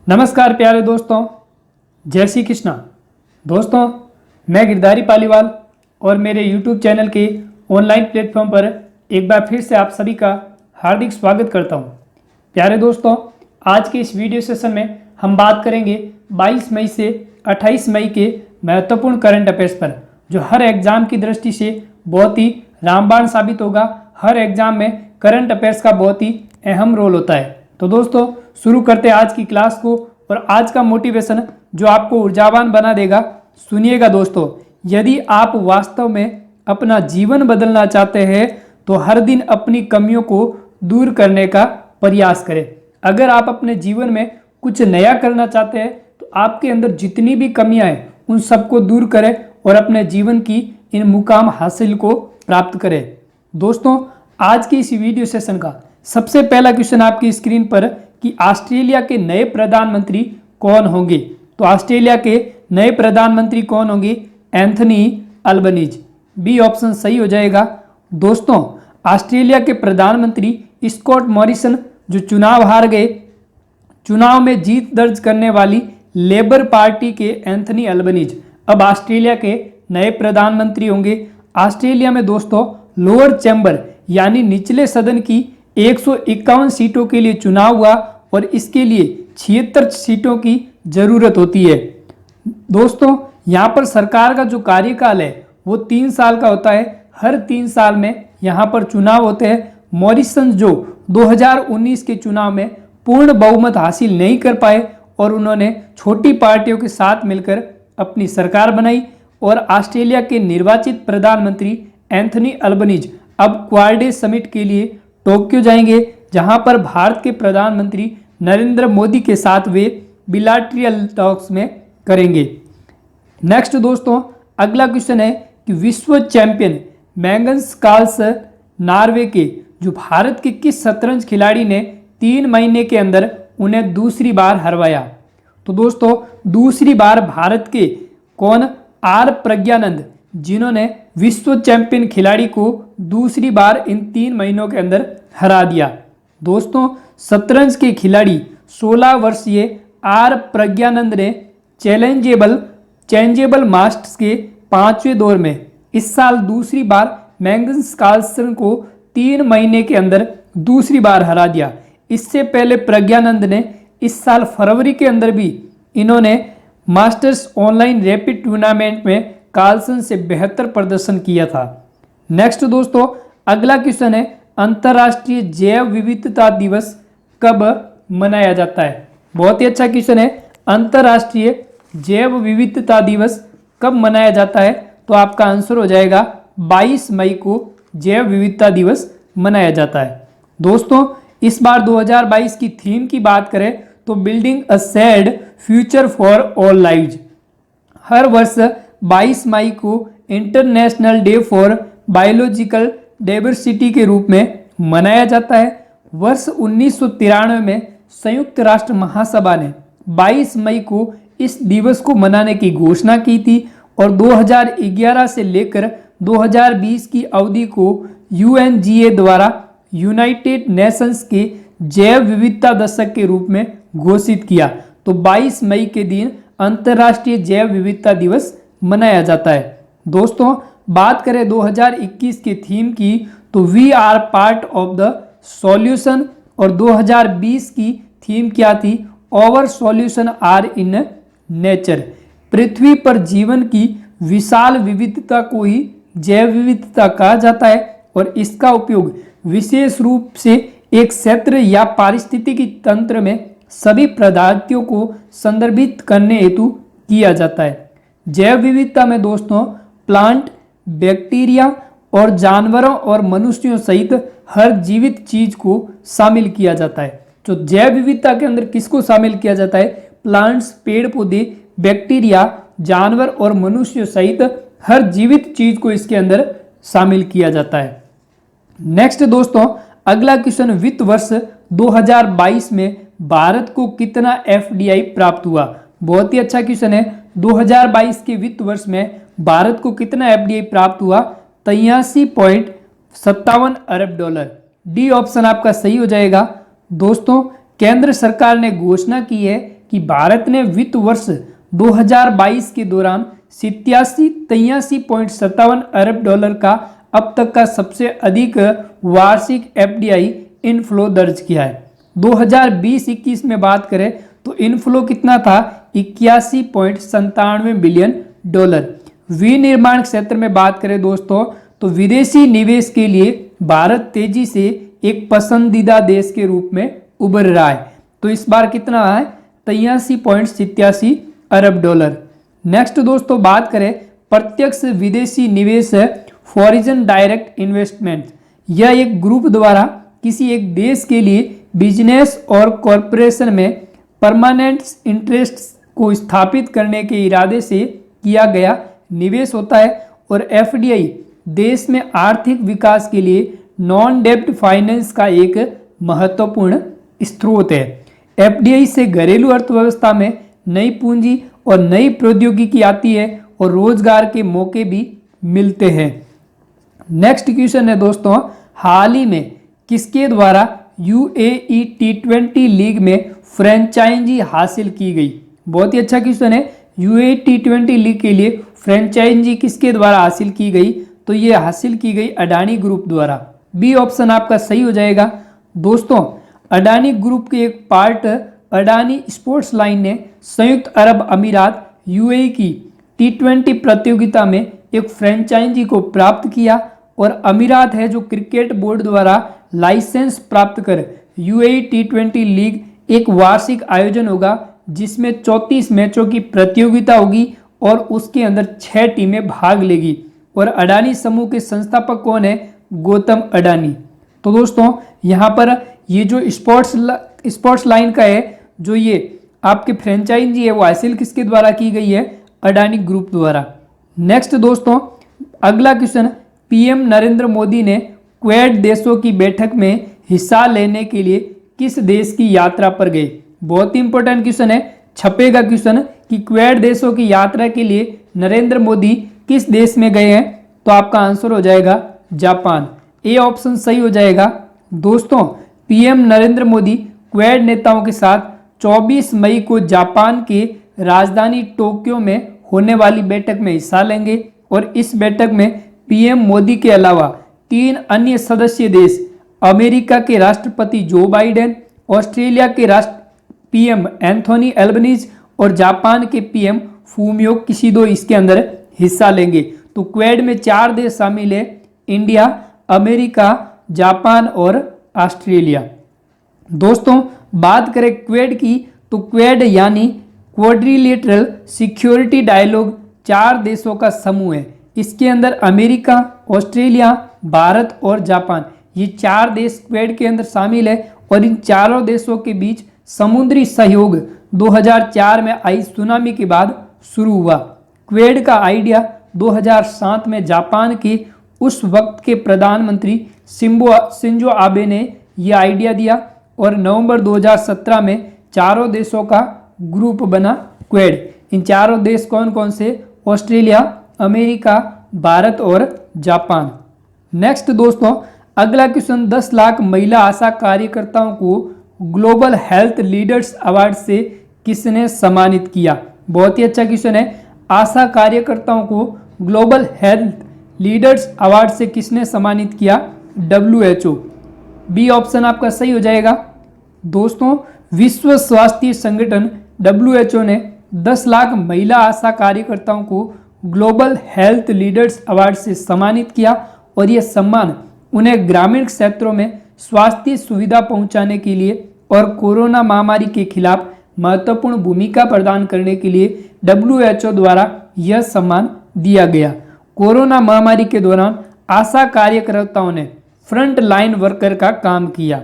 नमस्कार प्यारे दोस्तों, जय श्री कृष्णा। दोस्तों, मैं गिरधारी पालीवाल और मेरे YouTube चैनल के ऑनलाइन प्लेटफॉर्म पर एक बार फिर से आप सभी का हार्दिक स्वागत करता हूं। प्यारे दोस्तों, आज के इस वीडियो सेशन में हम बात करेंगे 22 मई से 28 मई के महत्वपूर्ण करंट अफेयर्स पर, जो हर एग्जाम की दृष्टि से बहुत ही रामबाण साबित होगा। हर एग्जाम में करंट अफेयर्स का बहुत ही अहम रोल होता है। तो दोस्तों, शुरू करते हैं आज की क्लास को और आज का मोटिवेशन जो आपको ऊर्जावान बना देगा। सुनिएगा दोस्तों, यदि आप वास्तव में अपना जीवन बदलना चाहते हैं तो हर दिन अपनी कमियों को दूर करने का प्रयास करें। अगर आप अपने जीवन में कुछ नया करना चाहते हैं तो आपके अंदर जितनी भी कमियां हैं उन सबको दूर करें और अपने जीवन की इन मुकाम हासिल को प्राप्त करें। दोस्तों, आज की इस वीडियो सेशन का सबसे पहला क्वेश्चन आपकी स्क्रीन पर कि ऑस्ट्रेलिया के नए प्रधानमंत्री कौन होंगे। तो ऑस्ट्रेलिया के नए प्रधानमंत्री कौन होंगे? Anthony Albanese. बी ऑप्शन सही हो जाएगा। दोस्तों, ऑस्ट्रेलिया के प्रधानमंत्री स्कॉट मॉरिसन जो चुनाव हार गए, चुनाव में जीत दर्ज करने वाली लेबर पार्टी के एंथनी अल्बनीज अब ऑस्ट्रेलिया के नए प्रधानमंत्री होंगे। ऑस्ट्रेलिया में दोस्तों लोअर चैम्बर यानी निचले सदन की 151 सीटों के लिए चुनाव हुआ और इसके लिए 76 सीटों की जरूरत होती है। दोस्तों, यहाँ पर सरकार का जो कार्यकाल है वो 3 साल का होता है। हर 3 साल में यहाँ पर चुनाव होते हैं। मॉरिसन जो 2019 के चुनाव में पूर्ण बहुमत हासिल नहीं कर पाए और उन्होंने छोटी पार्टियों के साथ मिलकर अपनी सरकार बनाई और ऑस्ट्रेलिया के निर्वाचित प्रधानमंत्री एंथनी अल्बनीज अब क्वाड समिट के लिए टोक्यो जाएंगे, जहां पर भारत के प्रधानमंत्री नरेंद्र मोदी के साथ वे बिलैटरल टॉक्स में करेंगे। नेक्स्ट दोस्तों, अगला क्वेश्चन है कि विश्व चैंपियन मैग्नस कार्लसन नॉर्वे के जो भारत के किस शतरंज खिलाड़ी ने 3 महीने के अंदर उन्हें दूसरी बार हरवाया। तो दोस्तों, दूसरी बार भारत के कौन? आर प्रज्ञानंद, जिन्होंने विश्व चैंपियन खिलाड़ी को दूसरी बार इन 3 महीनों के अंदर हरा दिया। दोस्तों, शतरंज के खिलाड़ी 16 वर्षीय आर प्रज्ञानंद ने चेंजेबल मास्टर्स के 5वें दौर में इस साल दूसरी बार मैग्नस कार्लसन को 3 महीने के अंदर दूसरी बार हरा दिया। इससे पहले प्रज्ञानंद ने इस साल फरवरी के अंदर भी इन्होंने मास्टर्स ऑनलाइन रैपिड टूर्नामेंट में कार्लसन से बेहतर प्रदर्शन किया था। नेक्स्ट दोस्तों, अगला क्वेश्चन है अंतर्राष्ट्रीय जैव विविधता दिवस कब मनाया जाता है। बहुत ही अच्छा क्वेश्चन है। अंतर्राष्ट्रीय जैव विविधता दिवस कब मनाया जाता है? तो आपका आंसर हो जाएगा 22 मई को जैव विविधता दिवस मनाया जाता है। दोस्तों, इस बार 2022 की थीम की बात करें तो building a shared future for all lives. हर वर्ष 22 मई को international day for biological diversity के रूप में मनाया जाता है। वर्ष 1993 में संयुक्त राष्ट्र महासभा ने 22 मई को इस दिवस को मनाने की घोषणा की थी और 2011 से लेकर 2020 की अवधि को UNGA द्वारा यूनाइटेड नेशंस के जैव विविधता दशक के रूप में घोषित किया। तो 22 मई के दिन अंतर्राष्ट्रीय जैव विविधता दिवस मनाया जाता है। दोस्तों, बात करें 2021 के थीम की तो we are part of the solution और 2020 की थीम क्या थी? Our solution are in nature. पृथ्वी पर जीवन की विशाल विविधता को ही जैव विविधता कहा जाता है और इसका उपयोग विशेष रूप से एक क्षेत्र या पारिस्थितिकी तंत्र में सभी प्रजातियों को संदर्भित करने हेतु किया जाता है। जैव विविधता में दोस्तों प्लांट, बैक्टीरिया और जानवरों और मनुष्यों सहित हर जीवित चीज को शामिल किया जाता है। तो जैव विविधता के अंदर किसको शामिल किया जाता है? प्लांट्स, पेड़ पौधे, बैक्टीरिया, जानवर और मनुष्य सहित हर जीवित चीज को इसके अंदर शामिल किया जाता है। नेक्स्ट दोस्तों, अगला क्वेश्चन, वित्त वर्ष 2022 में भारत को कितना FDI प्राप्त हुआ? बहुत ही अच्छा क्वेश्चन है। 2022 के वित्त वर्ष में भारत को कितना FDI प्राप्त हुआ? 83.57 अरब डॉलर। डी ऑप्शन आपका सही हो जाएगा। दोस्तों, केंद्र सरकार ने घोषणा की है कि भारत ने वित्त वर्ष 2022 के दौरान 83.57 अरब डॉलर का अब तक का सबसे अधिक वार्षिक एफडीआई इनफ्लो दर्ज किया है। 2020-21 में बात करें तो इनफ्लो कितना था, 81.97 बिलियन डॉलर। विनिर्माण क्षेत्र में बात करें दोस्तों तो विदेशी निवेश के लिए भारत तेजी से एक पसंदीदा देश के रूप में उभर रहा है। तो इस बार कितना है, 83.87 अरब डॉलर। नेक्स्ट दोस्तों बात करें प्रत्यक्ष विदेशी निवेश फॉरेन डायरेक्ट इन्वेस्टमेंट। यह एक ग्रुप द्वारा किसी एक देश के लिए बिजनेस और कॉरपोरेशन में परमानेंट इंटरेस्ट को स्थापित करने के इरादे से किया गया निवेश होता है। और एफडीआई देश में आर्थिक विकास के लिए नॉन डेब्ट फाइनेंस का एक महत्वपूर्ण स्रोत है। एफडीआई से घरेलू अर्थव्यवस्था में नई पूंजी और नई प्रौद्योगिकी आती है और रोजगार के मौके भी मिलते हैं। नेक्स्ट क्वेश्चन है दोस्तों, हाल ही में किसके द्वारा यूएई T20 लीग में फ्रेंचाइजी हासिल की गई? बहुत ही अच्छा क्वेश्चन है। यूएई T20 लीग के लिए फ्रेंचाइजी किसके द्वारा हासिल की गई? तो ये हासिल की गई अडानी ग्रुप द्वारा। बी ऑप्शन आपका सही हो जाएगा। दोस्तों अडानी ग्रुप के एक पार्ट अडानी स्पोर्ट्स लाइन ने संयुक्त अरब अमीरात यूएई की T20 प्रतियोगिता में एक फ्रेंचाइजी को प्राप्त किया और अमीरात है जो क्रिकेट बोर्ड द्वारा लाइसेंस प्राप्त कर यूएई T20 लीग एक वार्षिक आयोजन होगा जिसमें 34 मैचों की प्रतियोगिता होगी और उसके अंदर 6 टीमें भाग लेगी। और अडानी समूह के संस्थापक कौन है? गौतम अडानी। तो दोस्तों यहाँ पर ये जो स्पोर्ट्स लाइन का है, जो ये आपके फ्रेंचाइजी है वो हासिल किसके द्वारा की गई है? अडानी ग्रुप द्वारा। नेक्स्ट दोस्तों अगला क्वेश्चन, पीएम नरेंद्र मोदी ने क्वेड देशों की बैठक में हिस्सा लेने के लिए किस देश की यात्रा पर गए? बहुत ही इंपॉर्टेंट क्वेश्चन है, छपेगा क्वेश्चन कि क्वेड देशों की यात्रा के लिए नरेंद्र मोदी किस देश में गए हैं? तो आपका आंसर हो जाएगा जापान। ए ऑप्शन सही हो जाएगा। दोस्तों पीएम नरेंद्र मोदी क्वेड नेताओं के साथ 24 मई को जापान के राजधानी टोक्यो में होने वाली बैठक में हिस्सा लेंगे और इस बैठक में पीएम मोदी के अलावा 3 अन्य सदस्य देश अमेरिका के राष्ट्रपति जो बाइडेन, ऑस्ट्रेलिया के पीएम एंथोनी एल्बनीज और जापान के पीएम फूमियो किशिदो इसके अंदर हिस्सा लेंगे। तो क्वेड में 4 देश शामिल है, इंडिया, अमेरिका, जापान और ऑस्ट्रेलिया। दोस्तों बात करें क्वेड की तो क्वेड यानी क्वाड्रिलेटरल सिक्योरिटी डायलॉग 4 देशों का समूह है। इसके अंदर अमेरिका, ऑस्ट्रेलिया, भारत और जापान ये 4 देश क्वेड के अंदर शामिल है और इन चारों देशों के बीच समुद्री सहयोग 2004 में आई सुनामी के बाद शुरू हुआ। क्वेड का आइडिया 2007 में जापान के उस वक्त के प्रधानमंत्री शिंजो आबे ने यह आइडिया दिया और नवंबर 2017 में चारों देशों का ग्रुप बना क्वेड। इन चारों देश कौन कौन से? ऑस्ट्रेलिया, अमेरिका, भारत और जापान। नेक्स्ट दोस्तों अगला क्वेश्चन, 10 लाख महिला आशा कार्यकर्ताओं को ग्लोबल हेल्थ लीडर्स अवार्ड से किसने सम्मानित किया? बहुत ही अच्छा क्वेश्चन है। आशा कार्यकर्ताओं को ग्लोबल हेल्थ लीडर्स अवार्ड से किसने सम्मानित किया? WHO। बी ऑप्शन आपका सही हो जाएगा। दोस्तों विश्व स्वास्थ्य संगठन WHO ने 10 लाख महिला आशा कार्यकर्ताओं को ग्लोबल हेल्थ लीडर्स अवार्ड से सम्मानित किया और यह सम्मान उन्हें ग्रामीण क्षेत्रों में स्वास्थ्य सुविधा पहुंचाने के लिए और कोरोना महामारी के खिलाफ महत्वपूर्ण भूमिका प्रदान करने के लिए WHO द्वारा यह सम्मान दिया गया। कोरोना महामारी के दौरान आशा कार्यकर्ताओं ने फ्रंट लाइन वर्कर का काम किया।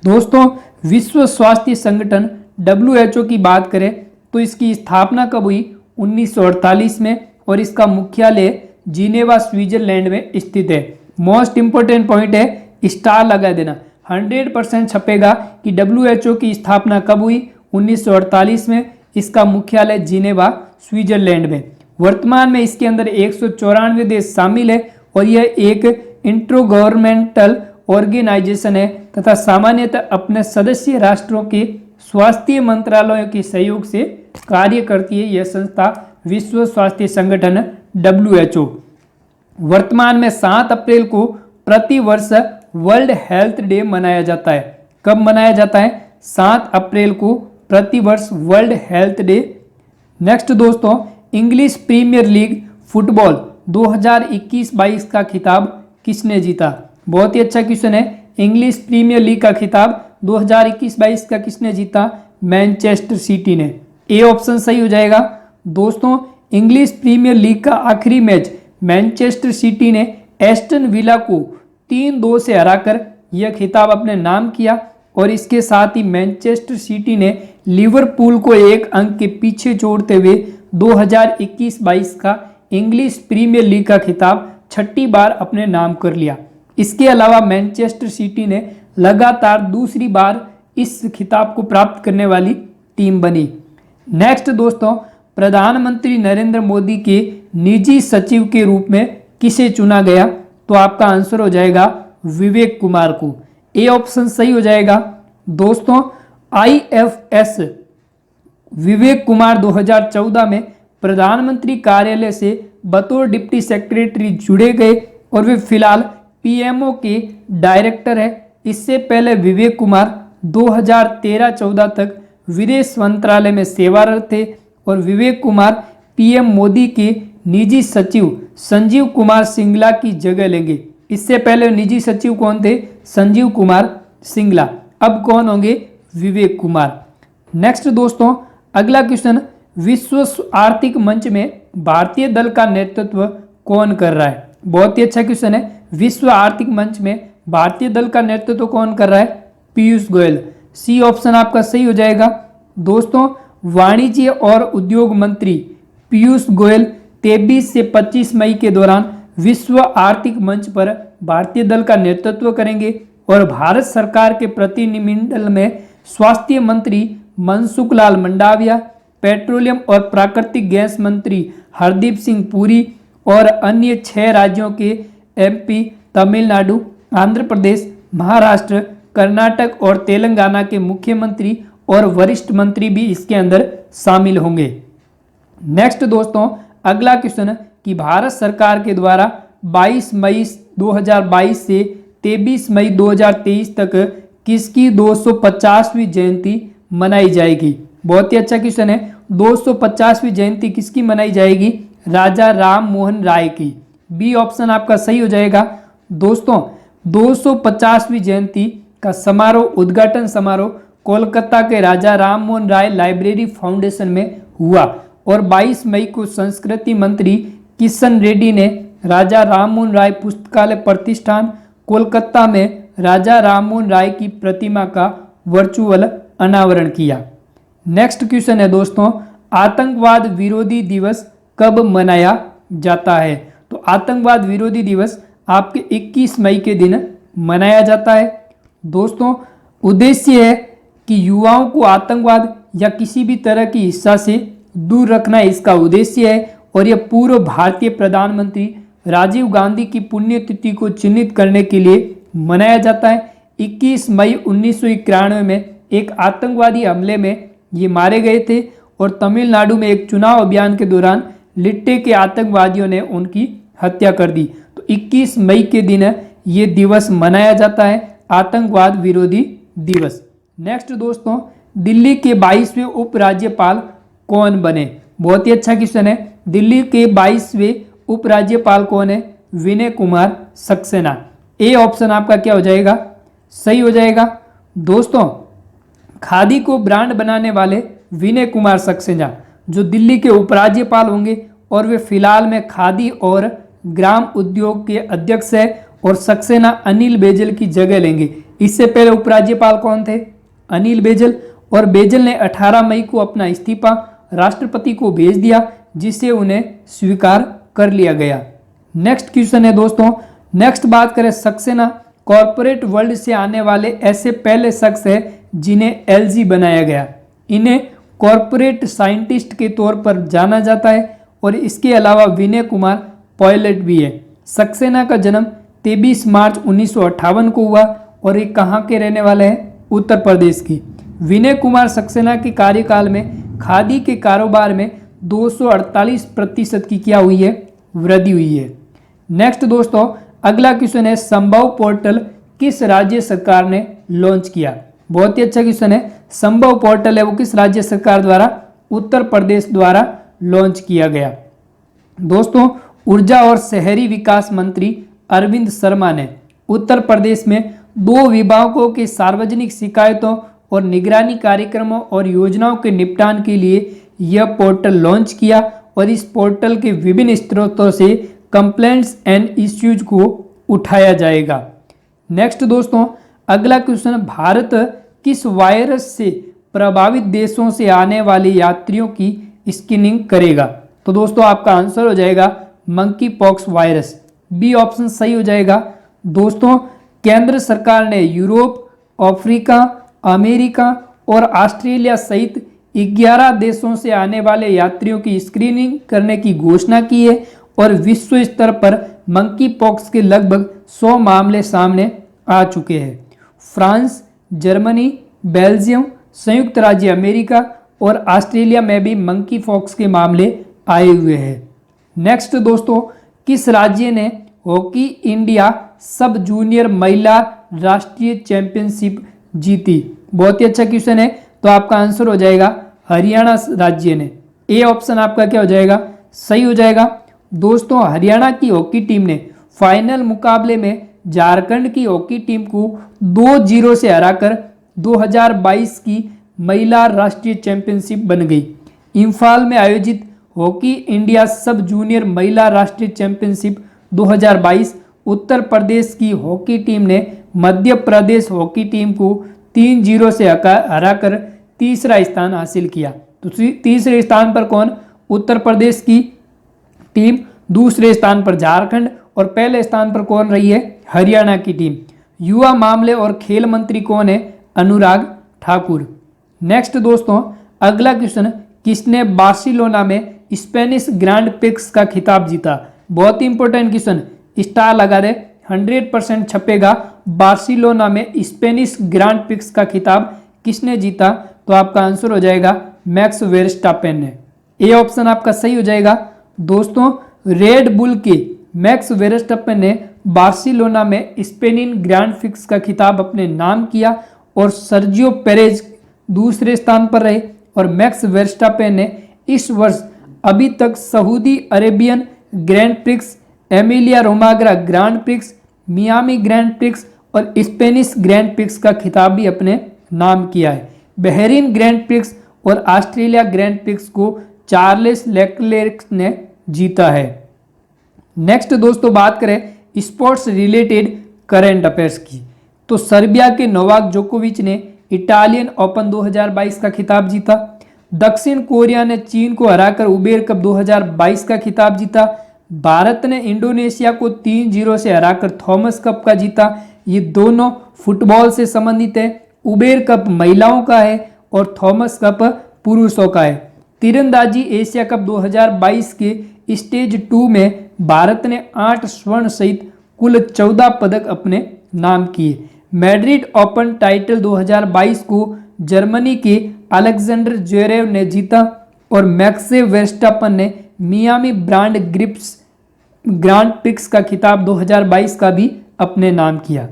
दोस्तों विश्व स्वास्थ्य संगठन WHO की बात करें तो इसकी स्थापना कब हुई? 1948 में और इसका मुख्यालय जिनेवा स्विट्जरलैंड में स्थित है। मोस्ट इंपोर्टेंट पॉइंट है, स्टार लगा देना, 100% छपेगा कि WHO की स्थापना कब हुई? 1948 में। इसका मुख्यालय जिनेवा स्विट्जरलैंड में। वर्तमान में इसके अंदर 194 देश शामिल है और यह एक इंट्रो गवर्नमेंटल ऑर्गेनाइजेशन है तथा सामान्यतः अपने सदस्य राष्ट्रों के स्वास्थ्य मंत्रालयों के सहयोग से कार्य करती है यह संस्था विश्व स्वास्थ्य संगठन WHO। वर्तमान में 7 अप्रैल को प्रति वर्ष वर्ल्ड हेल्थ डे मनाया जाता है। कब मनाया जाता है? 7 अप्रैल को प्रति वर्ष वर्ल्ड हेल्थ डे। नेक्स्ट दोस्तों, इंग्लिश प्रीमियर लीग फुटबॉल 2021-22 का खिताब किसने जीता? बहुत ही अच्छा क्वेश्चन है। इंग्लिश प्रीमियर लीग का खिताब 2021-22 का किसने जीता? मैनचेस्टर सिटी ने। ए ऑप्शन सही हो जाएगा। दोस्तों, इंग्लिश प्रीमियर लीग का आखिरी मैच मैनचेस्टर सिटी ने एस्टन विला को 3-2 से हराकर यह खिताब अपने नाम किया और इसके साथ ही मैनचेस्टर सिटी ने लिवरपूल को 1 अंक के पीछे छोड़ते हुए 2021-22 का इंग्लिश प्रीमियर लीग का खिताब 6ठी बार अपने नाम कर लिया। इसके अलावा मैनचेस्टर सिटी ने लगातार दूसरी बार इस खिताब को प्राप्त करने वाली टीम बनी। नेक्स्ट दोस्तों, प्रधानमंत्री नरेंद्र मोदी के निजी सचिव के रूप में किसे चुना गया? तो आपका आंसर हो जाएगा विवेक कुमार को। ए ऑप्शन सही हो जाएगा। दोस्तों, IFS विवेक कुमार 2014 में प्रधानमंत्री कार्यालय से बतौर डिप्टी सेक्रेटरी जुड़े गए और वे फिलहाल PMO के डायरेक्टर है। इससे पहले विवेक कुमार 2013-14 तक विदेश मंत्रालय में सेवारत थे और विवेक कुमार PM मोदी के निजी सचिव संजीव कुमार सिंगला की जगह लेंगे। इससे पहले निजी सचिव कौन थे? संजीव कुमार सिंगला। अब कौन होंगे? विवेक कुमार। नेक्स्ट दोस्तों, अगला क्वेश्चन, विश्व आर्थिक मंच में भारतीय दल का नेतृत्व कौन कर रहा है? बहुत ही अच्छा क्वेश्चन है। विश्व आर्थिक मंच में भारतीय दल का नेतृत्व कौन कर रहा है? पीयूष गोयल। सी ऑप्शन आपका सही हो जाएगा। दोस्तों, वाणिज्य और उद्योग मंत्री पीयूष गोयल 23 से 25 मई के दौरान विश्व आर्थिक मंच पर भारतीय दल का नेतृत्व करेंगे और भारत सरकार के प्रतिनिधिमंडल में स्वास्थ्य मंत्री मनसुख लाल मंडाविया, पेट्रोलियम और प्राकृतिक गैस मंत्री हरदीप सिंह पुरी और अन्य 6 राज्यों के MP, तमिलनाडु, आंध्र प्रदेश, महाराष्ट्र, कर्नाटक और तेलंगाना के मुख्यमंत्री और वरिष्ठ मंत्री भी इसके अंदर शामिल होंगे। नेक्स्ट दोस्तों, अगला क्वेश्चन कि भारत सरकार के द्वारा 22 मई 2022 से 23 मई 2023 तक किसकी 250वीं जयंती मनाई जाएगी? बहुत ही अच्छा क्वेश्चन है। 250वीं जयंती किसकी मनाई जाएगी? राजा राम मोहन राय की। बी ऑप्शन आपका सही हो जाएगा। दोस्तों, 250वीं जयंती का उद्घाटन समारोह कोलकाता के राजा राम मोहन राय लाइब्रेरी फाउंडेशन में हुआ और 22 मई को संस्कृति मंत्री किशन रेड्डी ने राजा राम मोहन राय पुस्तकालय प्रतिष्ठान कोलकाता में राजा राम मोहन राय की प्रतिमा का वर्चुअल अनावरण किया। नेक्स्ट क्वेश्चन है दोस्तों, आतंकवाद विरोधी दिवस कब मनाया जाता है? तो आतंकवाद विरोधी दिवस आपके 21 मई के दिन मनाया जाता है। दोस्तों, उद्देश्य है कि युवाओं को आतंकवाद या किसी भी तरह की हिंसा से दूर रखना इसका उद्देश्य है और यह पूर्व भारतीय प्रधानमंत्री राजीव गांधी की पुण्यतिथि को चिन्हित करने के लिए मनाया जाता है। 21 मई 1991 में एक आतंकवादी हमले में ये मारे गए थे और तमिलनाडु में एक चुनाव अभियान के दौरान लिट्टे के आतंकवादियों ने उनकी हत्या कर दी। तो 21 मई के दिन ये दिवस मनाया जाता है, आतंकवाद विरोधी दिवस। नेक्स्ट दोस्तों, दिल्ली के 22वें उपराज्यपाल कौन बने? बहुत ही अच्छा क्वेश्चन है। दिल्ली के 22वें उपराज्यपाल कौन है? विनय कुमार सक्सेना। ए ऑप्शन आपका क्या हो जाएगा? सही हो जाएगा। दोस्तों, खादी को ब्रांड बनाने वाले विनय कुमार सक्सेना जो दिल्ली के उपराज्यपाल होंगे और वे फिलहाल में खादी और ग्राम उद्योग के अध्यक्ष है और सक्सेना अनिल बैजल की जगह लेंगे। इससे पहले उपराज्यपाल कौन थे? अनिल बैजल। और बैजल ने 18 मई को अपना इस्तीफा राष्ट्रपति को भेज दिया जिसे उन्हें स्वीकार कर लिया गया। नेक्स्ट क्वेश्चन है दोस्तों, नेक्स्ट बात करें सक्सेना कॉरपोरेट वर्ल्ड से आने वाले ऐसे पहले शख्स है जिन्हें LG बनाया गया। इन्हें कॉरपोरेट साइंटिस्ट के तौर पर जाना जाता है और इसके अलावा विनय कुमार पायलट भी है। सक्सेना का जन्म 23 मार्च 1958 को हुआ और ये कहाँ के रहने वाले हैं? उत्तर प्रदेश की। विनय कुमार सक्सेना के कार्यकाल में खादी के कारोबार में 248% की क्या हुई है, वृद्धि हुई है। नेक्स्ट दोस्तों अगला क्वेश्चन है, संभव पोर्टल किस राज्य सरकार ने लॉन्च किया। बहुत ही अच्छा क्वेश्चन है। संभव पोर्टल है वो किस राज्य सरकार द्वारा, उत्तर प्रदेश द्वारा लॉन्च किया गया। दोस्तों ऊर्जा और शहरी विकास मंत्री अरविंद शर्मा ने उत्तर प्रदेश में 2 विभागों के सार्वजनिक शिकायतों और निगरानी कार्यक्रमों और योजनाओं के निपटान के लिए यह पोर्टल लॉन्च किया और इस पोर्टल के विभिन्न स्रोतों से कंप्लेंट्स एंड इश्यूज को उठाया जाएगा। नेक्स्ट दोस्तों अगला क्वेश्चन, भारत किस वायरस से प्रभावित देशों से आने वाले यात्रियों की स्क्रीनिंग करेगा। तो दोस्तों आपका आंसर हो जाएगा monkeypox virus, B option सही हो जाएगा। दोस्तों केंद्र सरकार ने यूरोप, अफ्रीका, अमेरिका और ऑस्ट्रेलिया सहित 11 देशों से आने वाले यात्रियों की स्क्रीनिंग करने की घोषणा की है और विश्व स्तर पर मंकी पॉक्स के लगभग 100 मामले सामने आ चुके हैं। फ्रांस, जर्मनी, बेल्जियम, संयुक्त राज्य अमेरिका और ऑस्ट्रेलिया में भी मंकी पॉक्स के मामले आए हुए हैं। नेक्स्ट दोस्तों किस राज्य ने हॉकी इंडिया सब जूनियर महिला राष्ट्रीय चैंपियनशिप जीती। बहुत ही अच्छा क्वेश्चन है, तो आपका आंसर हो जाएगा हरियाणा राज्य ने। ए ऑप्शन आपका क्या हो जाएगा, सही हो जाएगा। दोस्तों हरियाणा की हॉकी टीम ने फाइनल मुकाबले में झारखंड की हॉकी टीम को 2-0 से हराकर 2022 की महिला राष्ट्रीय चैंपियनशिप बन गई। इम्फाल में आयोजित हॉकी इंडिया सब जूनियर महिला राष्ट्रीय चैंपियनशिप 2022 उत्तर प्रदेश की हॉकी टीम ने मध्य प्रदेश हॉकी टीम को 3-0 से हराकर तीसरा स्थान हासिल किया। तो तीसरे स्थान पर कौन, उत्तर प्रदेश की टीम, दूसरे स्थान पर झारखंड और पहले स्थान पर कौन रही है, हरियाणा की टीम। युवा मामले और खेल मंत्री कौन है, अनुराग ठाकुर। नेक्स्ट दोस्तों अगला क्वेश्चन, किसने बार्सिलोना में स्पेनिश ग्रैंड प्रिक्स का खिताब जीता। बहुत ही इंपॉर्टेंट क्वेश्चन, स्टार लगा दे, 100% छपेगा। बार्सिलोना में स्पेनिश ग्रैंड प्रिक्स का खिताब किसने जीता, तो आपका आंसर हो जाएगा मैक्स वेरस्टापेन ने। ए ऑप्शन आपका सही हो जाएगा। दोस्तों रेड बुल के मैक्स वेरस्टापेन ने बार्सिलोना में स्पेनिश ग्रैंड प्रिक्स का खिताब अपने नाम किया और सर्जियो पेरेज दूसरे स्थान पर रहे और मैक्स वेरस्टापेन ने इस वर्ष अभी तक Saudi Arabian grand prix, Emilia रोमाग्रा grand prix, Miami grand prix और स्पेनिश ग्रैंड प्रिक्स का खिताब भी अपने नाम किया है। बहरीन ग्रैंड प्रिक्स और ऑस्ट्रेलिया ग्रैंड प्रिक्स को चार्ल्स लेक्लेर्क ने जीता है। नेक्स्ट दोस्तों बात करें स्पोर्ट्स रिलेटेड करंट अफेयर्स की, तो सर्बिया के नोवाक जोकोविच ने इटालियन ओपन 2022 का खिताब जीता। दक्षिण कोरिया ने चीन को हराकर उबेर कप 2022 का खिताब जीता। भारत ने इंडोनेशिया को 3-0 से हराकर थॉमस कप का जीता। ये दोनों फुटबॉल से संबंधित है। उबेर कप महिलाओं का है और थॉमस कप पुरुषों का है। तीरंदाजी एशिया कप 2022 के स्टेज 2 में भारत ने 8 स्वर्ण सहित कुल 14 पदक अपने नाम किए। मैड्रिड ओपन टाइटल 2022 को जर्मनी के अलेक्जेंडर ज्वेरेव ने जीता और मैक्स वेरस्टापेन ने मियामी ग्रांड प्रिक्स का खिताब 2022 का भी अपने नाम किया।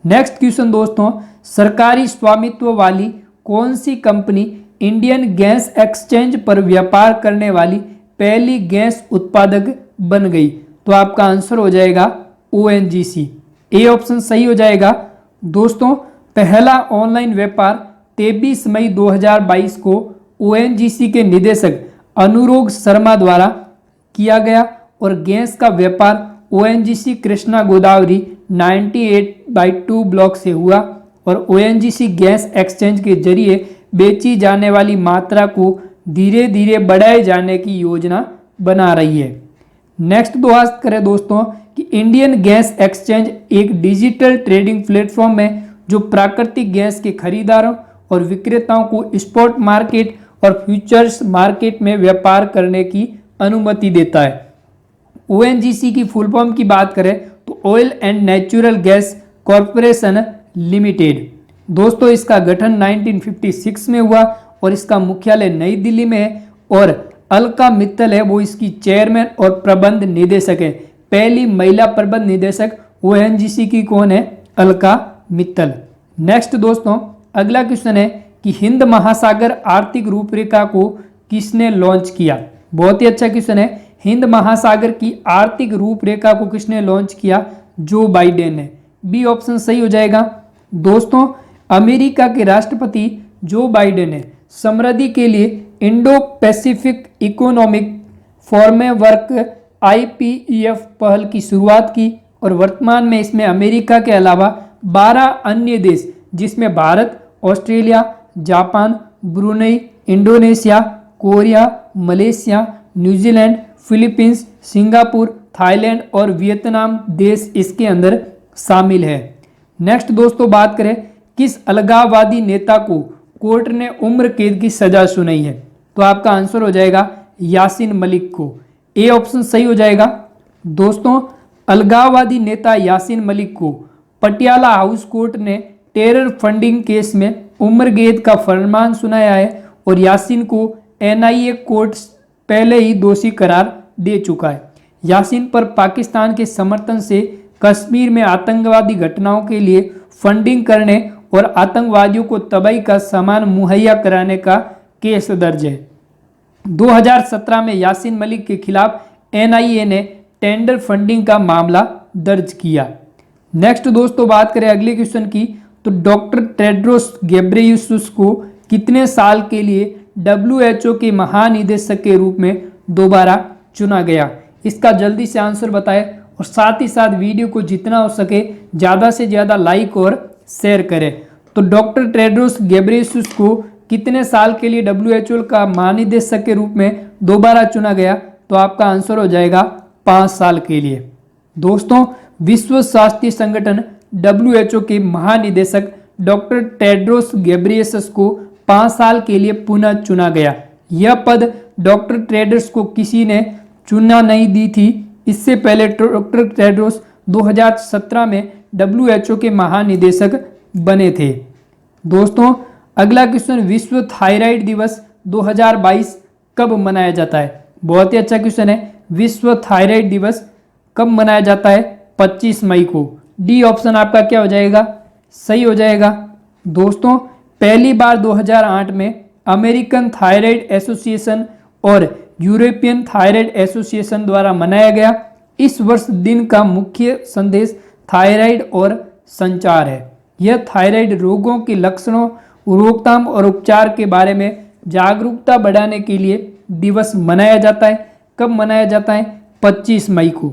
नेक्स्ट क्वेश्चन दोस्तों, सरकारी स्वामित्व वाली कौन सी कंपनी इंडियन गैस एक्सचेंज पर व्यापार करने वाली पहली गैस उत्पादक बन गई, तो आपका आंसर हो जाएगा ONGC। ए ऑप्शन सही हो जाएगा। दोस्तों पहला ऑनलाइन व्यापार 23 मई 2022 को ONGC के निदेशक अनुराग शर्मा द्वारा किया गया और गैस का व्यापार ONGC कृष्णा गोदावरी 98/2 ब्लॉक से हुआ और ONGC गैस एक्सचेंज के जरिए बेची जाने वाली मात्रा को धीरे धीरे बढ़ाए जाने की योजना बना रही है। नेक्स्ट बात करें दोस्तों कि इंडियन गैस एक्सचेंज एक डिजिटल ट्रेडिंग प्लेटफॉर्म है जो प्राकृतिक गैस के खरीदारों और विक्रेताओं को स्पॉट मार्केट और फ्यूचर्स मार्केट में व्यापार करने की अनुमति देता है। ONGC की फुल फॉर्म की बात करें तो oil and natural gas corporation limited. दोस्तों इसका गठन 1956 में हुआ और इसका मुख्यालय नई दिल्ली में है और अलका मित्तल है वो इसकी चेयरमैन और प्रबंध निदेशक है। पहली महिला प्रबंध निदेशक ओएनजीसी की कौन है? अलका मित्तल। नेक्स्ट दोस्तों अगला क्वेश्चन है कि हिंद महासागर आर्थिक रूपरेखा को किसने लॉन्च किया? बहुत ही अच्छा क्वेश्चन है। हिंद महासागर की आर्थिक रूपरेखा को किसने लॉन्च किया? जो बाइडेन ने। बी ऑप्शन सही हो जाएगा। दोस्तों अमेरिका के राष्ट्रपति जो बाइडेन ने समृद्धि के लिए Indo Pacific economic framework IPEF पहल की शुरुआत की और वर्तमान में इसमें अमेरिका के अलावा 12 अन्य देश जिसमें Bharat, Australia, Japan, Brunei, Indonesia, Korea, Malaysia, New Zealand, Philippines, Singapore, Thailand और वियतनाम देश इसके अंदर शामिल है। नेक्स्ट दोस्तों बात करें किस अलगाववादी नेता को कोर्ट ने उम्र कैद की सजा सुनाई है? तो आपका आंसर हो जाएगा यासीन मलिक को। ए ऑप्शन सही हो जाएगा। दोस्तों अलगाववादी नेता यासीन मलिक को पटियाला हाउस कोर्ट ने टेरर फंडिंग केस में उम्र कैद का फरमान सुनाया है और यासीन को NIA कोर्ट पहले ही दोषी करार दे चुका है। यासीन पर पाकिस्तान के समर्थन से कश्मीर में आतंकवादी घटनाओं के लिए फंडिंग करने और आतंकवादियों को तबाही का सामान मुहैया कराने का केस दर्ज है। 2017 में यासीन मलिक के खिलाफ NIA ने टेंडर फंडिंग का मामला दर्ज किया। नेक्स्ट दोस्तों बात करें अगले क्वेश्चन की तो डॉक्टर टेड्रोस घेब्रेयेसुस को कितने साल के लिए WHO के महानिदेशक के रूप में दोबारा चुना गया? इसका जल्दी से आंसर बताएं और साथ ही साथ वीडियो को जितना हो सके ज़्यादा से ज़्यादा लाइक और शेयर करें। तो डॉक्टर टेड्रोस घेब्रेयेसुस को कितने साल के लिए WHO का महानिदेशक के रूप में दोबारा चुना गया? तो आपका आंसर हो जाएगा 5 साल के लिए। दोस्तों विश्व स्वास्थ्य संगठन WHO के महानिदेशक डॉक्टर टेड्रोस घेब्रेयेसस को 5 साल के लिए पुनः चुना गया। यह पद डॉक्टर टेड्रोस को किसी ने चुना नहीं दी थी। इससे पहले डॉक्टर टेड्रोस 2017 में WHO के महानिदेशक बने थे। दोस्तों अगला क्वेश्चन विश्व थायराइड दिवस 2022 कब मनाया जाता है? बहुत ही अच्छा क्वेश्चन है। विश्व थायराइड दिवस कब मनाया जाता है? 25 मई को। डी ऑप्शन आपका क्या हो जाएगा? सही हो जाएगा। दोस्तों पहली बार 2008 में अमेरिकन थायराइड एसोसिएशन और यूरोपियन थायराइड एसोसिएशन द्वारा मनाया गया। इस वर्ष दिन का मुख्य संदेश थायराइड और संचार है। यह थायराइड रोगों के लक्षणों, रोकथाम और उपचार के बारे में जागरूकता बढ़ाने के लिए दिवस मनाया जाता है। कब मनाया जाता है? 25 मई को।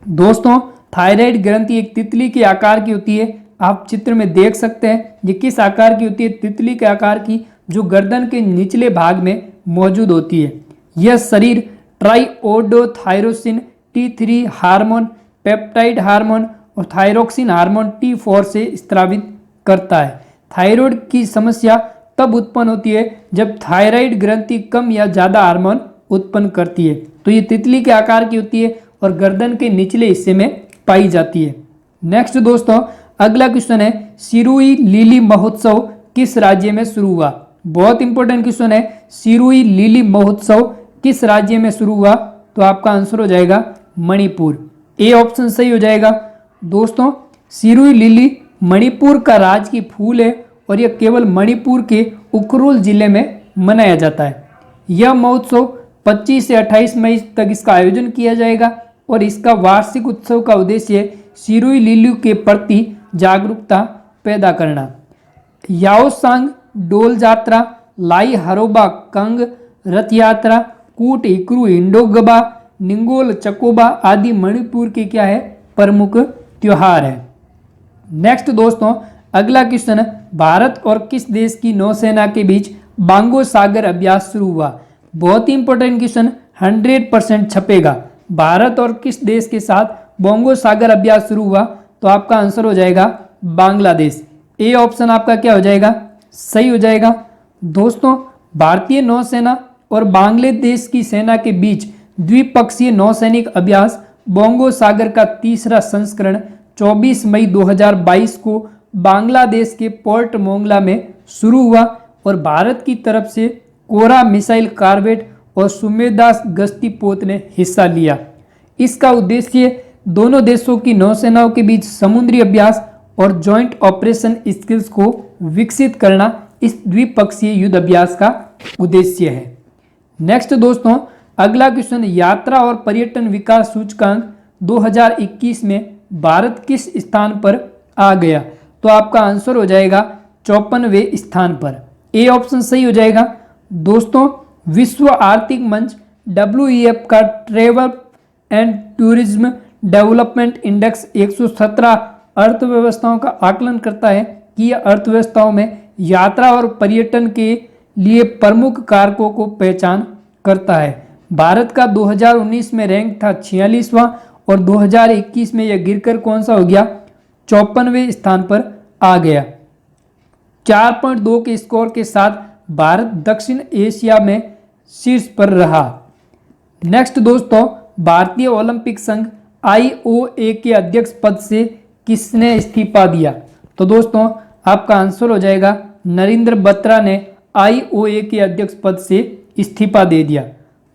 दोस्तों थायराइड ग्रंथि एक तितली के आकार की होती है। आप चित्र में देख सकते हैं ये किस आकार की होती है? तितली के आकार की, जो गर्दन के निचले भाग में मौजूद होती है। यह शरीर ट्राइओडोथायरोसिन T3 हार्मोन, पेप्टाइड हार्मोन और थायरोक्सिन हार्मोन T4 से स्रावित करता है। थायराइड की समस्या तब उत्पन्न होती है जब थायराइड ग्रंथि कम या ज़्यादा हार्मोन उत्पन्न करती है। तो ये तितली के आकार की होती है और गर्दन के निचले हिस्से में पाई जाती है। नेक्स्ट दोस्तों अगला क्वेश्चन है सिरुई लिली महोत्सव किस राज्य में शुरू हुआ? बहुत इंपॉर्टेंट क्वेश्चन है। सिरुई लिली महोत्सव किस राज्य में शुरू हुआ? तो आपका आंसर हो जाएगा मणिपुर। ए ऑप्शन सही हो जाएगा। दोस्तों सिरुई लिली मणिपुर का राजकीय फूल है और यह केवल मणिपुर के उखरुल जिले में मनाया जाता है। यह महोत्सव 25 से 28 मई तक इसका आयोजन किया जाएगा और इसका वार्षिक उत्सव का उद्देश्य सिरुई लिली के प्रति जागरूकता पैदा करना। याओसांग डोल यात्रा, लाई हरोबा कंग रथ यात्रा, कूट इकरू इंडोगबा, निंगोल चकोबा आदि मणिपुर के क्या है? प्रमुख त्योहार है। नेक्स्ट दोस्तों अगला क्वेश्चन भारत और किस देश की नौसेना के बीच बांगो सागर अभ्यास शुरू हुआ? बहुत ही इंपॉर्टेंट क्वेश्चन 100% छपेगा। भारत और किस देश के साथ बांगो सागर अभ्यास शुरू हुआ? तो आपका आंसर हो जाएगा बांग्लादेश। ए ऑप्शन आपका क्या हो जाएगा? सही हो जाएगा। दोस्तों भारतीय नौसेना और बांग्लादेश की सेना के बीच द्विपक्षीय नौसैनिक अभ्यास बांगो सागर का तीसरा संस्करण 24 मई 2022 को बांग्लादेश के पोर्ट मोंगला में शुरू हुआ और भारत की तरफ से कोरा मिसाइल कार्वेट और सुमेधास गश्ती पोत ने हिस्सा लिया। इसका उद्देश्य दोनों देशों की नौसेनाओं के बीच समुद्री अभ्यास और जॉइंट ऑपरेशन स्किल्स को विकसित करना इस द्विपक्षीय युद्ध अभ्यास का उद्देश्य है। नेक्स्ट दोस्तों, अगला क्वेश्चन, यात्रा और पर्यटन विकास सूचकांक 2021 में भारत किस स्थान पर आ गया? तो आपका आंसर हो जाएगा 54वें स्थान पर। ए ऑप्शन सही हो जाएगा। दोस्तों, विश्व आर्थिक मंच WEF का travel and tourism development index 117 अर्थव्यवस्थाओं का आकलन करता है कि यह अर्थव्यवस्थाओं में यात्रा और पर्यटन के लिए प्रमुख कारकों को पहचान करता है। भारत का 2019 में रैंक था 46वां और 2021 में यह गिरकर कौन सा हो गया? 54वें स्थान पर आ गया। 4.2 के स्कोर के साथ भारत दक्षिण एशिया में शीर्ष पर रहा। नेक्स्ट दोस्तों, भारतीय ओलंपिक संघ IOA के अध्यक्ष पद से किसने इस्तीफा दिया? तो दोस्तों, आपका आंसर हो जाएगा नरेंद्र बत्रा ने IOA के अध्यक्ष पद से इस्तीफा दे दिया।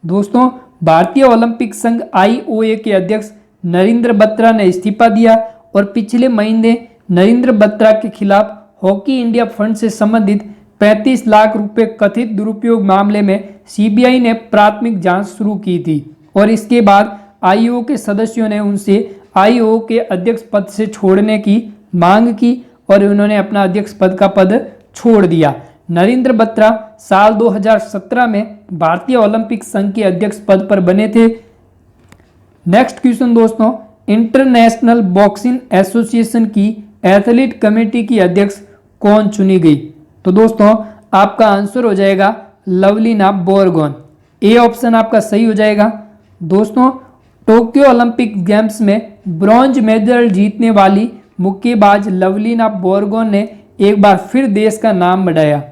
दोस्तों, भारतीय ओलंपिक संघ IOA के अध्यक्ष नरेंद्र बत्रा ने इस्तीफा दिया और पिछले महीने नरेंद्र बत्रा के खिलाफ हॉकी इंडिया फंड से संबंधित 35 लाख रुपए कथित दुरुपयोग मामले में CBI ने प्राथमिक जांच शुरू की थी और इसके बाद IOA के सदस्यों ने उनसे IOA के अध्यक्ष पद से छोड़ने की मांग की और उन्होंने अपना अध्यक्ष पद का पद छोड़ दिया। नरेंद्र बत्रा साल 2017 में भारतीय ओलंपिक संघ के अध्यक्ष पद पर बने थे। नेक्स्ट क्वेश्चन दोस्तों, इंटरनेशनल बॉक्सिंग एसोसिएशन की एथलीट कमेटी की अध्यक्ष कौन चुनी गई? तो दोस्तों, आपका आंसर हो जाएगा लवलीना बोरगोन। ए ऑप्शन आपका सही हो जाएगा। दोस्तों, टोक्यो ओलंपिक गेम्स में ब्रॉन्ज मेडल जीतने वाली मुक्केबाज लवलीना बोरगोन ने एक बार फिर देश का नाम बढ़ाया।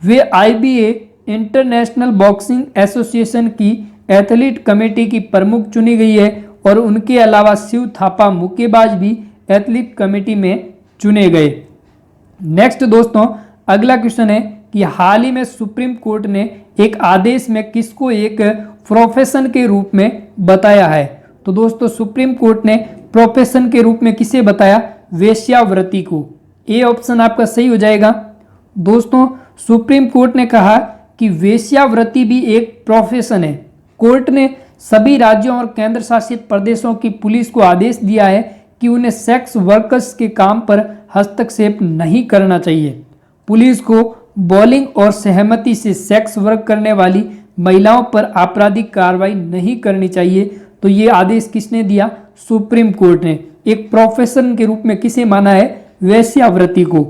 वे IBA इंटरनेशनल बॉक्सिंग एसोसिएशन की एथलीट कमेटी की प्रमुख चुनी गई है और उनके अलावा शिव थापा मुक्केबाज भी एथलीट कमेटी में चुने गए। नेक्स्ट दोस्तों, अगला क्वेश्चन है कि हाल ही में सुप्रीम कोर्ट ने एक आदेश में किसको एक प्रोफेशन के रूप में बताया है? तो दोस्तों, सुप्रीम कोर्ट ने प्रोफेशन के रूप में किसे बताया? वेश्यावृत्ति को। ए ऑप्शन आपका सही हो जाएगा। दोस्तों, सुप्रीम कोर्ट ने कहा कि वेश्यावृत्ति भी एक प्रोफेशन है। कोर्ट ने सभी राज्यों और केंद्र शासित प्रदेशों की पुलिस को आदेश दिया है कि उन्हें सेक्स वर्कर्स के काम पर हस्तक्षेप नहीं करना चाहिए। पुलिस को बॉलिंग और सहमति से सेक्स वर्क करने वाली महिलाओं पर आपराधिक कार्रवाई नहीं करनी चाहिए। तो ये आदेश किसने दिया? सुप्रीम कोर्ट ने। एक प्रोफेशन के रूप में किसे माना है? वेश्यावृत्ति को।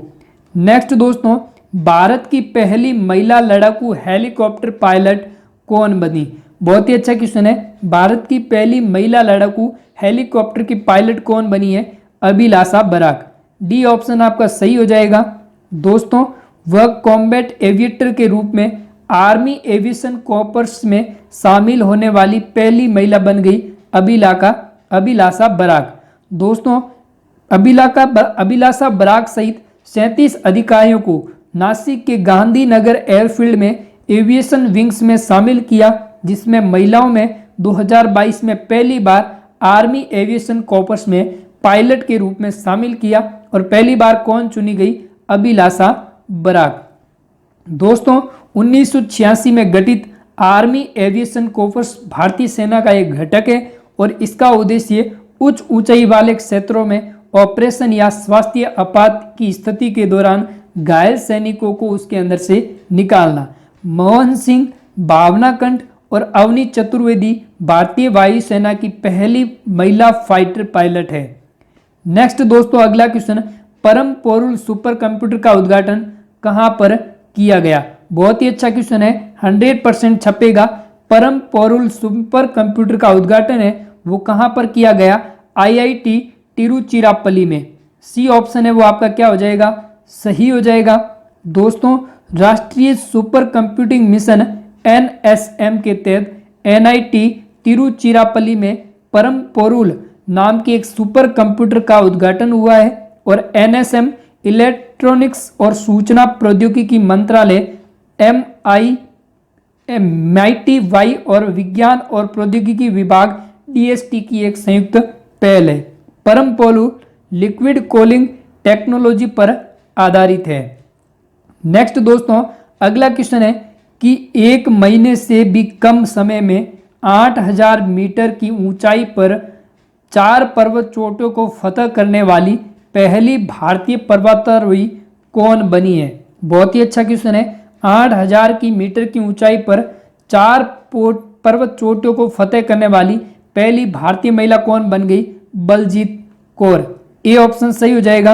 नेक्स्ट दोस्तों, भारत की पहली महिला लड़ाकू हेलीकॉप्टर पायलट कौन बनी? बहुत ही अच्छा क्वेश्चन है। भारत की पहली महिला लड़ाकू हेलीकॉप्टर की पायलट कौन बनी है? अभिलाषा बराक। डी ऑप्शन आपका सही हो जाएगा। दोस्तों, वह कॉम्बैट एविएटर के रूप में आर्मी एविएशन कॉर्प्स में शामिल होने वाली पहली महिला बन गई अभिलाषा बराक। दोस्तों, अभिलाषा बराक सहित 37 अधिकारियों को नासिक के गांधीनगर एयरफील्ड में एविएशन विंग्स में शामिल किया, जिसमें महिलाओं में 2022 में पहली बार आर्मी एविएशन कॉर्प्स में पायलट के रूप में शामिल किया और पहली बार कौन चुनी गई? अभिलाषा बराक। दोस्तों, 1986 में गठित आर्मी एविएशन कॉर्प्स भारतीय सेना का एक घटक है और इसका उद्देश्य उच्च ऊंचाई वाले क्षेत्रों में ऑपरेशन या स्वास्थ्य आपात की स्थिति के दौरान घायल सैनिकों को उसके अंदर से निकालना। मोहन सिंह, भावना कंठ और अवनी चतुर्वेदी भारतीय वायुसेना की पहली महिला फाइटर पायलट है। नेक्स्ट दोस्तों, अगला क्वेश्चन, परम पोरुल सुपर कंप्यूटर का उद्घाटन कहां पर किया गया? बहुत ही अच्छा क्वेश्चन है, 100% छपेगा। परम पोरुल सुपर कंप्यूटर का उद्घाटन है वो कहां पर किया गया? IIT तिरुचिरापल्ली में। सी ऑप्शन है वो आपका क्या हो जाएगा? सही हो जाएगा। दोस्तों, राष्ट्रीय सुपर कंप्यूटिंग मिशन NSM के तहत NIT तिरुचिरापल्ली में परम पोरुल नाम के एक सुपर कंप्यूटर का उद्घाटन हुआ है और NSM इलेक्ट्रॉनिक्स और सूचना प्रौद्योगिकी मंत्रालय MITY और विज्ञान और प्रौद्योगिकी विभाग DST की एक संयुक्त पहल है। परम पोलो लिक्विड कूलिंग टेक्नोलॉजी पर आधारित है। नेक्स्ट दोस्तों, अगला क्वेश्चन है कि 1 महीने से भी कम समय में 8000 मीटर की ऊंचाई पर 4 पर्वत चोटियों को फतह करने वाली पहली भारतीय पर्वतारोही कौन बनी है? बहुत ही अच्छा क्वेश्चन है। 8000 की मीटर की ऊंचाई पर 4 पर्वत चोटियों को फतेह करने वाली पहली भारतीय महिला कौन बन गई? बलजीत कौर। ए ऑप्शन सही हो जाएगा।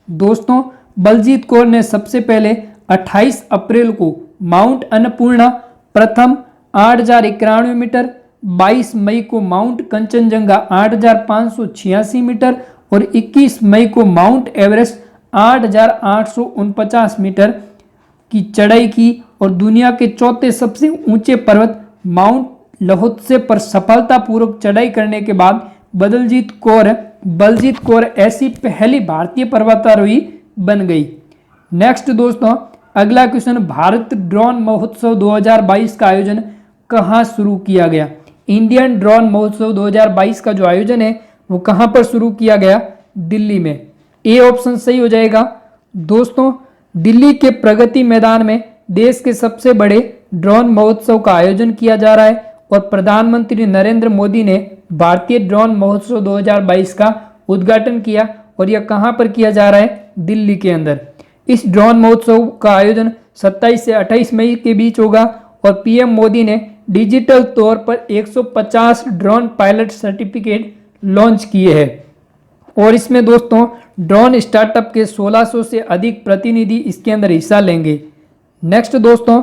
दोस्तों, बलजीत कौर ने सबसे पहले 28 अप्रैल को माउंट अन्नपूर्णा प्रथम 8091 मीटर, 22 मई को माउंट कंचनजंगा 8586 मीटर और 21 मई को माउंट एवरेस्ट 8849 मीटर की चढ़ाई की और दुनिया के चौथे सबसे ऊंचे पर्वत माउंट लहोत्से पर सफलतापूर्वक चढ़ाई करने के बाद बलजीत कौर ऐसी पहली भारतीय पर्वतारोही बन गई। नेक्स्ट दोस्तों, अगला क्वेश्चन, भारत ड्रोन महोत्सव 2022 का आयोजन कहाँ शुरू किया गया? इंडियन ड्रोन महोत्सव 2022 का जो आयोजन है वो कहाँ पर शुरू किया गया? दिल्ली में। ए ऑप्शन सही हो जाएगा। दोस्तों, दिल्ली के प्रगति मैदान में देश के सबसे बड़े ड्रोन महोत्सव का आयोजन किया जा रहा है और प्रधानमंत्री नरेंद्र मोदी ने भारतीय ड्रोन महोत्सव 2022 का उद्घाटन किया और यह कहां पर किया जा रहा है? दिल्ली के अंदर। इस ड्रोन महोत्सव का आयोजन 27 से 28 मई के बीच होगा और पीएम मोदी ने डिजिटल तौर पर 150 ड्रोन पायलट सर्टिफिकेट लॉन्च किए हैं और इसमें दोस्तों ड्रोन स्टार्टअप के 1600 से अधिक प्रतिनिधि इसके अंदर हिस्सा लेंगे। नेक्स्ट दोस्तों,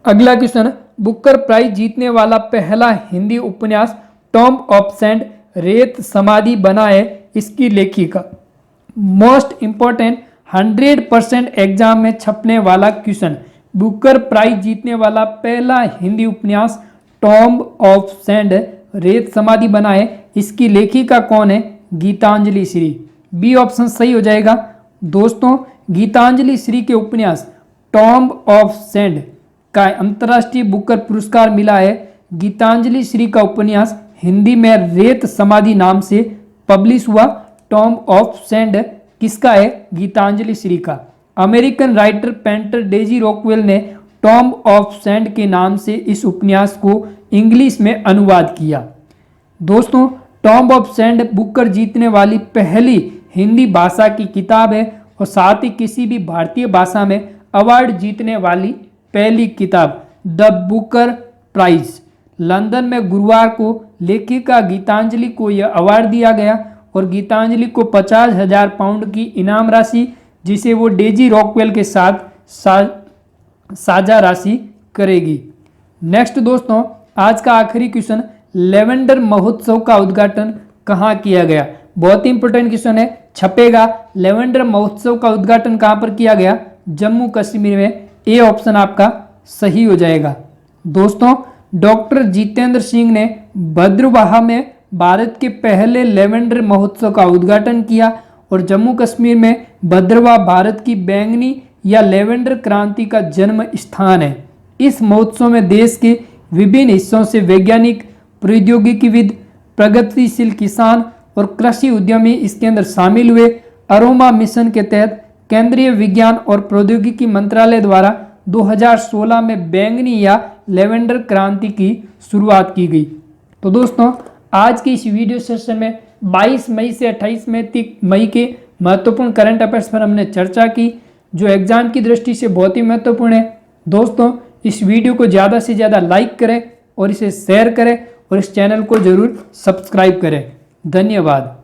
अगला क्वेश्चन, बुकर प्राइज जीतने वाला पहला हिंदी उपन्यास टॉम्ब ऑफ सैंड रेत समाधि बना है, इसकी लेखिका। मोस्ट इंपॉर्टेंट 100% एग्जाम में छपने वाला क्वेश्चन, बुकर प्राइज जीतने वाला पहला हिंदी उपन्यास टॉम्ब ऑफ सैंड रेत समाधि बना है, इसकी लेखिका कौन है? गीतांजलि श्री। बी ऑप्शन सही हो जाएगा। दोस्तों, गीतांजलि श्री के उपन्यास टॉम्ब ऑफ सैंड का अंतर्राष्ट्रीय बुकर पुरस्कार मिला है। गीतांजलि श्री का उपन्यास हिंदी में रेत समाधि नाम से पब्लिश हुआ। टॉम्ब ऑफ सैंड किसका है? गीतांजलि श्री का। American writer painter Daisy Rockwell ने टॉम्ब ऑफ सैंड के नाम से इस उपन्यास को इंग्लिश में अनुवाद किया। दोस्तों, टॉम्ब ऑफ सैंड बुकर जीतने वाली पहली हिंदी भाषा की किताब है और साथ ही किसी भी भारतीय भाषा में अवार्ड जीतने वाली पहली किताब। The Booker prize. लंदन में गुरुवार को लेखिका गीतांजलि को यह अवार्ड दिया गया और गीतांजलि को 50,000 पाउंड की इनाम राशि, जिसे वो डेजी रॉकवेल के साथ साझा राशि करेगी। नेक्स्ट दोस्तों, आज का आखिरी क्वेश्चन, लेवेंडर महोत्सव का उद्घाटन कहाँ किया गया? बहुत ही इंपॉर्टेंट क्वेश्चन है, छपेगा। लेवेंडर महोत्सव का उद्घाटन कहाँ पर किया गया? जम्मू कश्मीर में। ए ऑप्शन आपका सही हो जाएगा। दोस्तों, डॉक्टर जितेंद्र सिंह ने भद्रवाह में भारत के पहले लेवेंडर महोत्सव का उद्घाटन किया और जम्मू कश्मीर में भद्रवाह भारत की बैंगनी या लेवेंडर क्रांति का जन्म स्थान है। इस महोत्सव में देश के विभिन्न हिस्सों से वैज्ञानिक, प्रौद्योगिकीविद, प्रगतिशील किसान और कृषि उद्यमी इसके अंदर शामिल हुए। अरोमा मिशन के तहत केंद्रीय विज्ञान और प्रौद्योगिकी मंत्रालय द्वारा 2016 में बैंगनी या लेवेंडर क्रांति की शुरुआत की गई। तो दोस्तों, आज की इस वीडियो सेशन में 22 मई से 28 मई के महत्वपूर्ण करंट अफेयर्स पर हमने चर्चा की, जो एग्जाम की दृष्टि से बहुत ही महत्वपूर्ण है। दोस्तों, इस वीडियो को ज़्यादा से ज़्यादा लाइक करें और इसे शेयर करें और इस चैनल को जरूर सब्सक्राइब करें। धन्यवाद।